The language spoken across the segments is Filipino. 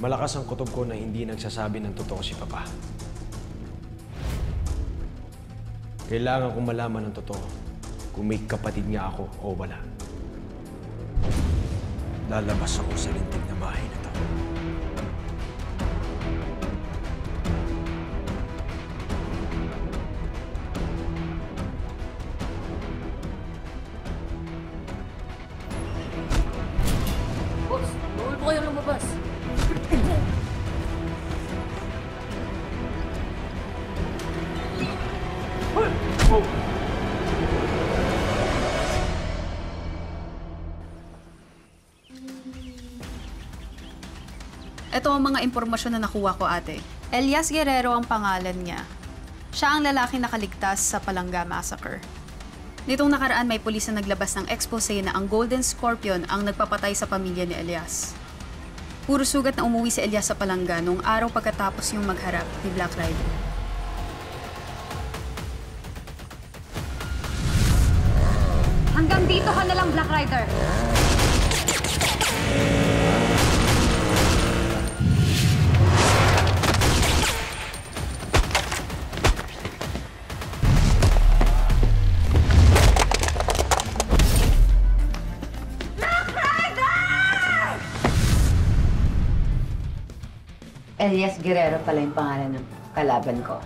Malakas ang kutob ko na hindi nagsasabi ng totoo si Papa. Kailangan kong malaman ng totoo kung may kapatid nga ako o wala. Lalabas ako sa lintig na bahay na to. Boss, bawal po kayong lumabas. Ito ang mga impormasyon na nakuha ko, ate. Elias Guerrero ang pangalan niya. Siya ang lalaking nakaligtas sa Palangga Massacre. Nitong nakaraan may pulis na naglabas ng expose na ang Golden Scorpion ang nagpapatay sa pamilya ni Elias. Puro sugat na umuwi si Elias sa Palangga noong araw pagkatapos yung magharap ni Black Rider. Hanggang dito ka na lang, Black Rider. Elias Guerrero pala yung pangalan ng kalaban ko.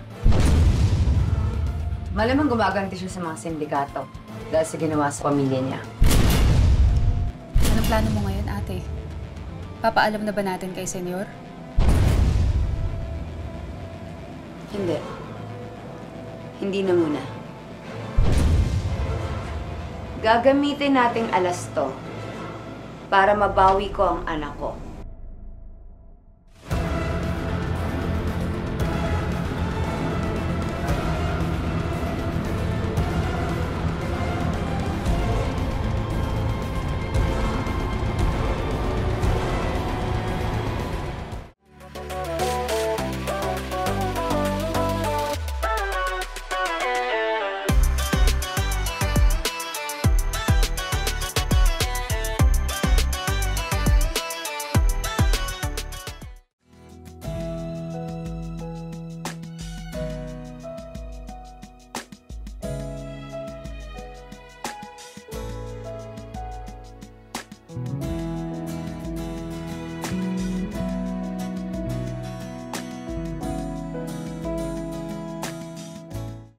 Malamang gumaganti siya sa mga sindikato dahil sa ginawa sa pamilya niya. Anong plano mo ngayon, ate? Papaalam na ba natin kay Senyor? Hindi. Hindi na muna. Gagamitin nating alas to para mabawi ko ang anak ko.